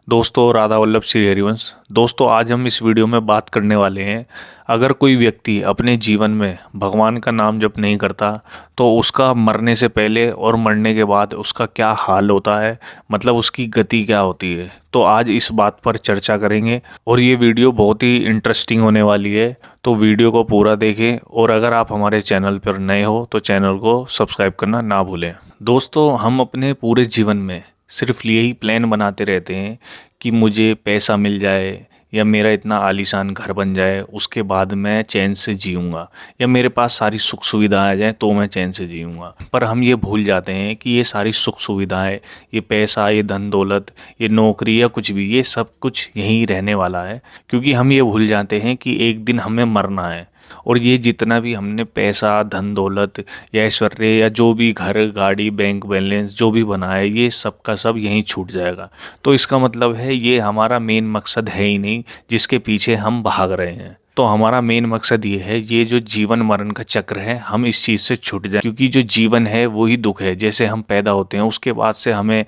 दोस्तों, राधा वल्लभ श्री हरिवंश। दोस्तों, आज हम इस वीडियो में बात करने वाले हैं, अगर कोई व्यक्ति अपने जीवन में भगवान का नाम जप नहीं करता तो उसका मरने से पहले और मरने के बाद उसका क्या हाल होता है, मतलब उसकी गति क्या होती है। तो आज इस बात पर चर्चा करेंगे और ये वीडियो बहुत ही इंटरेस्टिंग होने वाली है। तो वीडियो को पूरा देखें और अगर आप हमारे चैनल पर नए हो तो चैनल को सब्सक्राइब करना ना भूलें। दोस्तों, हम अपने पूरे जीवन में सिर्फ यही प्लान बनाते रहते हैं कि मुझे पैसा मिल जाए या मेरा इतना आलीशान घर बन जाए, उसके बाद मैं चैन से जीऊँगा, या मेरे पास सारी सुख सुविधाएं आ जाएं तो मैं चैन से जीऊँगा। पर हम ये भूल जाते हैं कि ये सारी सुख सुविधाएं, ये पैसा, ये धन दौलत, ये नौकरी या कुछ भी, ये सब कुछ यहीं रहने वाला है। क्योंकि हम ये भूल जाते हैं कि एक दिन हमें मरना है और ये जितना भी हमने पैसा, धन दौलत या ऐश्वर्य या जो भी घर, गाड़ी, बैंक बैलेंस जो भी बना है, ये सब का सब यहीं छूट जाएगा। तो इसका मतलब है ये हमारा मेन मकसद है ही नहीं जिसके पीछे हम भाग रहे हैं। तो हमारा मेन मकसद ये है, ये जो जीवन मरण का चक्र है, हम इस चीज़ से छूट जाए। क्योंकि जो जीवन है वो ही दुख है। जैसे हम पैदा होते हैं उसके बाद से हमें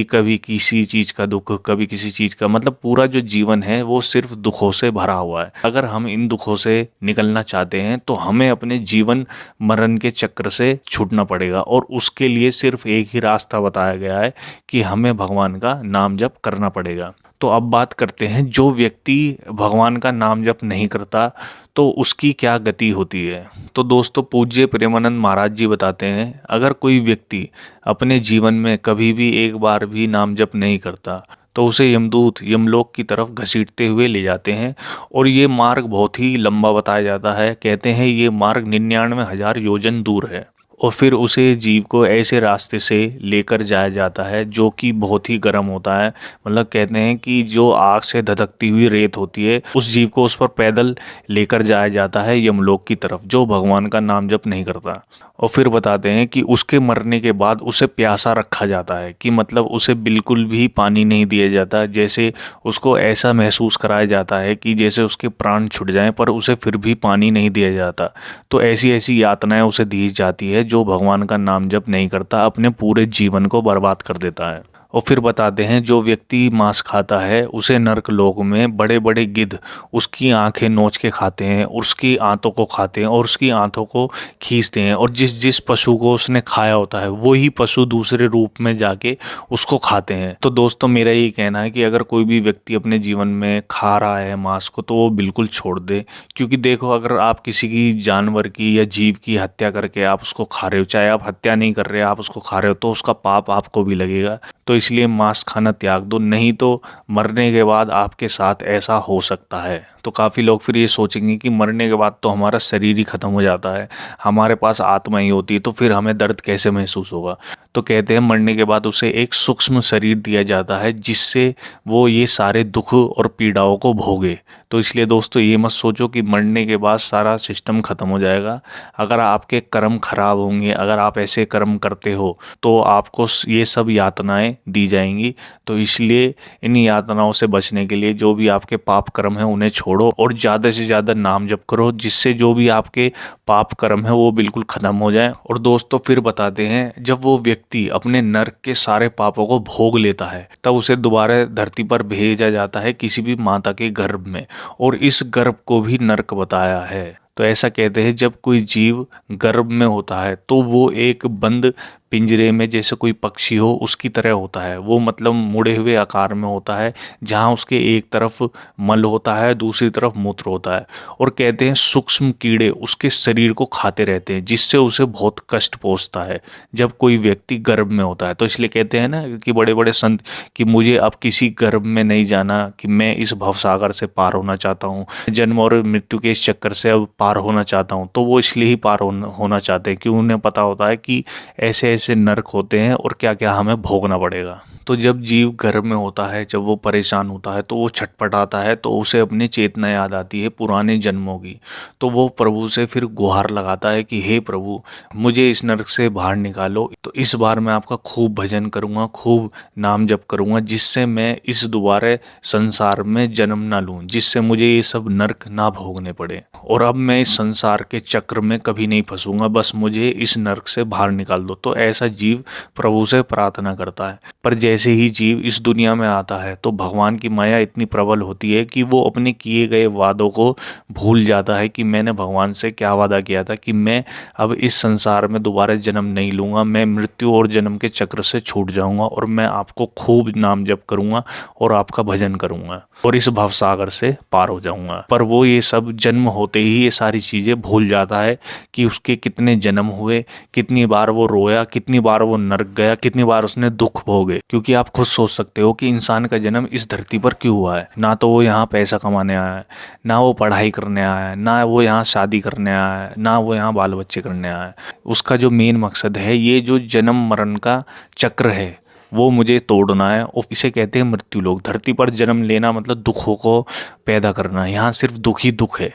कभी किसी चीज़ का दुख, कभी किसी चीज़ का, मतलब पूरा जो जीवन है वो सिर्फ दुखों से भरा हुआ है। अगर हम इन दुखों से निकलना चाहते हैं तो हमें अपने जीवन मरण के चक्र से छूटना पड़ेगा और उसके लिए सिर्फ एक ही रास्ता बताया गया है कि हमें भगवान का नाम जप करना पड़ेगा। तो अब बात करते हैं, जो व्यक्ति भगवान का नाम जप नहीं करता तो उसकी क्या गति होती है। तो दोस्तों, पूज्य प्रेमानंद महाराज जी बताते हैं, अगर कोई व्यक्ति अपने जीवन में कभी भी एक बार भी नाम जप नहीं करता तो उसे यमदूत यमलोक की तरफ घसीटते हुए ले जाते हैं। और ये मार्ग बहुत ही लंबा बताया जाता है। कहते हैं ये मार्ग 99,000 योजन दूर है और फिर उसे जीव को ऐसे रास्ते से लेकर जाया जाता है जो कि बहुत ही गर्म होता है। मतलब कहते हैं कि जो आग से धधकती हुई रेत होती है, उस जीव को उस पर पैदल लेकर जाया जाता है यमलोक की तरफ, जो भगवान का नाम जप नहीं करता। और फिर बताते हैं कि उसके मरने के बाद उसे प्यासा रखा जाता है, कि मतलब उसे बिल्कुल भी पानी नहीं दिया जाता। जैसे उसको ऐसा महसूस कराया जाता है कि जैसे उसके प्राण छूट जाएं, पर उसे फिर भी पानी नहीं दिया जाता। तो ऐसी ऐसी यातनाएं उसे दी जाती है। जो भगवान का नाम जप नहीं करता अपने पूरे जीवन को बर्बाद कर देता है। और फिर बताते हैं, जो व्यक्ति मांस खाता है उसे नरक लोक में बड़े बड़े गिद्ध उसकी आंखें नोच के खाते हैं, उसकी आंतों को खाते हैं और उसकी आंतों को खींचते हैं। और जिस जिस पशु को उसने खाया होता है वही पशु दूसरे रूप में जाके उसको खाते हैं। तो दोस्तों, मेरा यही कहना है कि अगर कोई भी व्यक्ति अपने जीवन में खा रहा है मांस को तो वो बिल्कुल छोड़ दे। क्योंकि देखो, अगर आप किसी की जानवर की या जीव की हत्या करके आप उसको खा रहे हो, चाहे आप हत्या नहीं कर रहे, आप उसको खा रहे हो, तो उसका पाप आपको भी लगेगा। तो इसलिए मांस खाना त्याग दो, नहीं तो मरने के बाद आपके साथ ऐसा हो सकता है। तो काफ़ी लोग फिर ये सोचेंगे कि मरने के बाद तो हमारा शरीर ही खत्म हो जाता है, हमारे पास आत्मा ही होती है, तो फिर हमें दर्द कैसे महसूस होगा। तो कहते हैं मरने के बाद उसे एक सूक्ष्म शरीर दिया जाता है जिससे वो ये सारे दुख और पीड़ाओं को भोगे। तो इसलिए दोस्तों, ये मत सोचो कि मरने के बाद सारा सिस्टम खत्म हो जाएगा। अगर आपके कर्म खराब होंगे, अगर आप ऐसे कर्म करते हो तो आपको ये सब यातनाएं दी जाएंगी। तो इसलिए इन यातनाओं से बचने के लिए जो भी आपके पाप कर्म है उन्हें छोड़ो और ज़्यादा से ज़्यादा नाम जप करो, जिससे जो भी आपके पाप कर्म है वो बिल्कुल ख़त्म हो जाए। और दोस्तों, फिर बताते हैं, जब वो व्यक्ति अपने नरक के सारे पापों को भोग लेता है तब उसे दोबारा धरती पर भेजा जाता है किसी भी माता के गर्भ में, और इस गर्भ को भी नरक बताया है। तो ऐसा कहते हैं, जब कोई जीव गर्भ में होता है तो वो एक बंद पिंजरे में जैसे कोई पक्षी हो उसकी तरह होता है। वो मतलब मुड़े हुए आकार में होता है, जहाँ उसके एक तरफ मल होता है, दूसरी तरफ मूत्र होता है। और कहते हैं सूक्ष्म कीड़े उसके शरीर को खाते रहते हैं, जिससे उसे बहुत कष्ट पहुँचता है जब कोई व्यक्ति गर्भ में होता है। तो इसलिए कहते हैं ना कि बड़े बड़े संत कि मुझे अब किसी गर्भ में नहीं जाना, कि मैं इस भवसागर से पार होना चाहता हूँ, जन्म और मृत्यु के इस चक्कर से अब पार होना चाहता हूँ। तो वो इसलिए ही पार होना चाहते हैं कि उन्हें पता होता है कि ऐसे ऐसे नरक होते हैं और क्या क्या हमें भोगना पड़ेगा। तो जब जीव गर्भ में होता है, जब वो परेशान होता है तो वो छटपटाता है, तो उसे अपनी चेतना याद आती है पुराने जन्मों की। तो वो प्रभु से फिर गुहार लगाता है कि हे प्रभु, मुझे इस नरक से बाहर निकालो। तो इस बार मैं आपका खूब भजन करूँगा, खूब नाम जप करूँगा, जिससे मैं इस दोबारा संसार में जन्म ना लूँ, जिससे मुझे ये सब नरक ना भोगने पड़े, और अब मैं इस संसार के चक्र में कभी नहीं फंसूंगा, बस मुझे इस नरक से बाहर निकाल दो। तो ऐसा जीव प्रभु से प्रार्थना करता है। पर जैसे ही जीव इस दुनिया में आता है तो भगवान की माया इतनी प्रबल होती है कि वो अपने किए गए वादों को भूल जाता है कि मैंने भगवान से क्या वादा किया था कि मैं अब इस संसार में दोबारा जन्म नहीं लूँगा, मैं मृत्यु और जन्म के चक्र से छूट जाऊँगा और मैं आपको खूब नाम जप करूँगा और आपका भजन करूँगा और इस भवसागर से पार हो जाऊँगा। पर वो ये सब जन्म होते ही ये सारी चीज़ें भूल जाता है कि उसके कितने जन्म हुए, कितनी बार वो रोया, कितनी बार वो नरक गया, कितनी बार उसने दुख भोगे। क्योंकि आप खुद सोच सकते हो कि इंसान का जन्म इस धरती पर क्यों हुआ है। ना तो वो यहाँ पैसा कमाने आया है, ना वो पढ़ाई करने आया है, ना वो यहाँ शादी करने आया है, ना वो यहाँ बाल बच्चे करने आया है। उसका जो मेन मकसद है, ये जो जन्म मरण का चक्र है, वो मुझे तोड़ना है और इसे कहते हैं मृत्यु लोक। धरती पर जन्म लेना मतलब दुखों को पैदा करना। यहाँ सिर्फ दुख ही दुख है।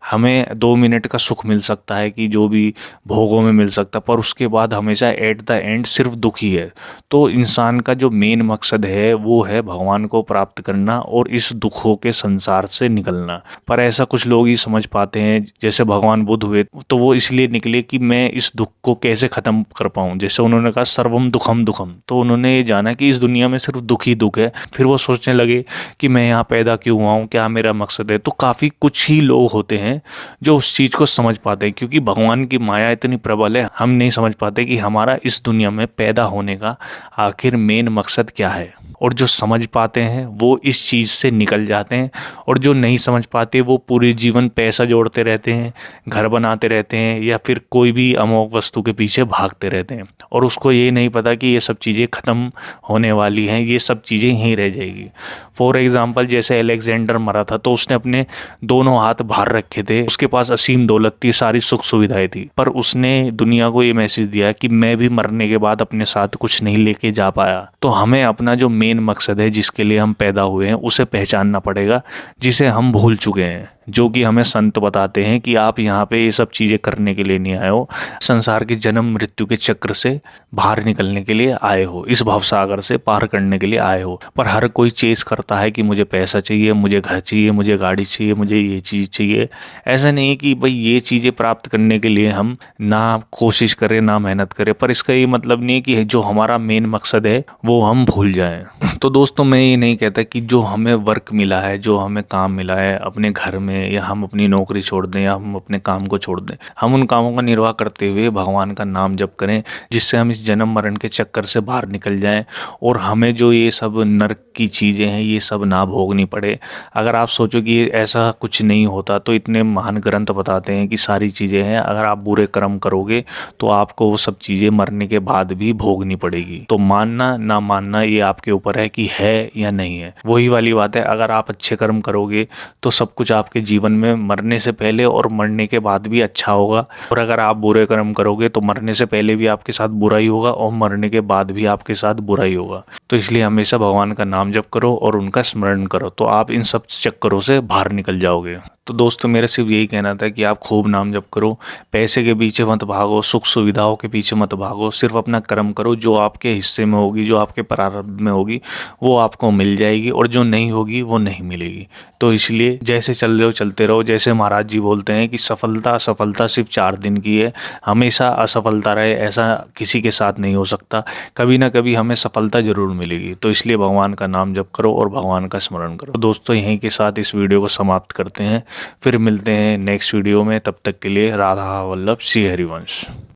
हमें 2 मिनट का सुख मिल सकता है कि जो भी भोगों में मिल सकता, पर उसके बाद हमेशा एट द एंड सिर्फ दुख ही है। तो इंसान का जो मेन मकसद है वो है भगवान को प्राप्त करना और इस दुखों के संसार से निकलना। पर ऐसा कुछ लोग ही समझ पाते हैं। जैसे भगवान बुद्ध हुए तो वो इसलिए निकले कि मैं इस दुख को कैसे ख़त्म कर पाऊँ। जैसे उन्होंने कहा सर्वम दुखम दुखम, तो उन्होंने ये जाना कि इस दुनिया में सिर्फ दुख ही दुख है। फिर वो सोचने लगे कि मैं यहाँ पैदा क्यों हुआ हूँ, क्या मेरा मकसद है। तो काफ़ी कुछ ही लोग होते हैं जो उस चीज़ को समझ पाते हैं, क्योंकि भगवान की माया इतनी प्रबल है, हम नहीं समझ पाते कि हमारा इस दुनिया में पैदा होने का आखिर मेन मकसद क्या है। और जो समझ पाते हैं वो इस चीज़ से निकल जाते हैं, और जो नहीं समझ पाते वो पूरे जीवन पैसा जोड़ते रहते हैं, घर बनाते रहते हैं, या फिर कोई भी अमोघ वस्तु के पीछे भागते रहते हैं। और उसको ये नहीं पता कि ये सब चीज़ें ख़त्म होने वाली हैं, ये सब चीज़ें यहीं रह जाएगी। फॉर एग्ज़ाम्पल, जैसे अलेक्जेंडर मरा था तो उसने अपने दोनों हाथ बाहर रखे थे, उसके पास असीम दौलत थी, सारी सुख सुविधाएं थी, पर उसने दुनिया को ये मैसेज दिया कि मैं भी मरने के बाद अपने साथ कुछ नहीं लेके जा पाया। तो हमें अपना जो मेन मकसद है, जिसके लिए हम पैदा हुए हैं, उसे पहचानना पड़ेगा, जिसे हम भूल चुके हैं। जो कि हमें संत बताते हैं कि आप यहाँ पे ये सब चीज़ें करने के लिए नहीं आए हो, संसार के जन्म मृत्यु के चक्र से बाहर निकलने के लिए आए हो, इस भवसागर से पार करने के लिए आए हो। पर हर कोई चेस करता है कि मुझे पैसा चाहिए, मुझे घर चाहिए, मुझे गाड़ी चाहिए, मुझे ये चीज़ चाहिए। ऐसा नहीं है कि भाई ये चीज़ें प्राप्त करने के लिए हम ना कोशिश करें ना मेहनत करें, पर इसका ये मतलब नहीं है कि जो हमारा मेन मकसद है वो हम भूल जाएं। तो दोस्तों, मैं ये नहीं कहता कि जो हमें वर्क मिला है, जो हमें काम मिला है अपने घर में, या हम अपनी नौकरी छोड़ दें या हम अपने काम को छोड़ दें, हम उन कामों का निर्वाह करते हुए भगवान का नाम जप करें, जिससे हम इस जन्म मरण के चक्कर से बाहर निकल जाएं और हमें जो ये सब नरक की चीज़ें हैं ये सब ना भोगनी पड़े। अगर आप सोचो कि ऐसा कुछ नहीं होता तो इतने महान ग्रंथ बताते हैं कि सारी चीज़ें हैं, अगर आप बुरे कर्म करोगे तो आपको वो सब चीज़ें मरने के बाद भी भोगनी पड़ेगी। तो मानना ना मानना ये आपके ऊपर है कि है या नहीं है। वही वाली बात है, अगर आप अच्छे कर्म करोगे तो सब कुछ आपके जीवन में मरने से पहले और मरने के बाद भी अच्छा होगा, और अगर आप बुरे कर्म करोगे तो मरने से पहले भी आपके साथ बुरा ही होगा और मरने के बाद भी आपके साथ बुरा ही होगा। तो इसलिए हमेशा भगवान का नाम जप करो और उनका स्मरण करो, तो आप इन सब चक्करों से बाहर निकल जाओगे। तो दोस्तों, मेरा सिर्फ यही कहना था कि आप खूब नाम जप करो, पैसे के पीछे मत भागो, सुख सुविधाओं के पीछे मत भागो, सिर्फ अपना कर्म करो। जो आपके हिस्से में होगी, जो आपके प्रारब्ध में होगी, वो आपको मिल जाएगी, और जो नहीं होगी वो नहीं मिलेगी। तो इसलिए जैसे चल रहे हो चलते रहो। जैसे महाराज जी बोलते हैं कि सफलता सफलता सिर्फ 4 दिन की है, हमेशा असफलता रहे ऐसा किसी के साथ नहीं हो सकता। कभी ना कभी हमें सफलता जरूर मिलेगी। तो इसलिए भगवान का नाम जप करो और भगवान का स्मरण करो। तो दोस्तों, यहीं के साथ इस वीडियो को समाप्त करते हैं, फिर मिलते हैं नेक्स्ट वीडियो में। तब तक के लिए राधा वल्लभ श्री हरिवंश।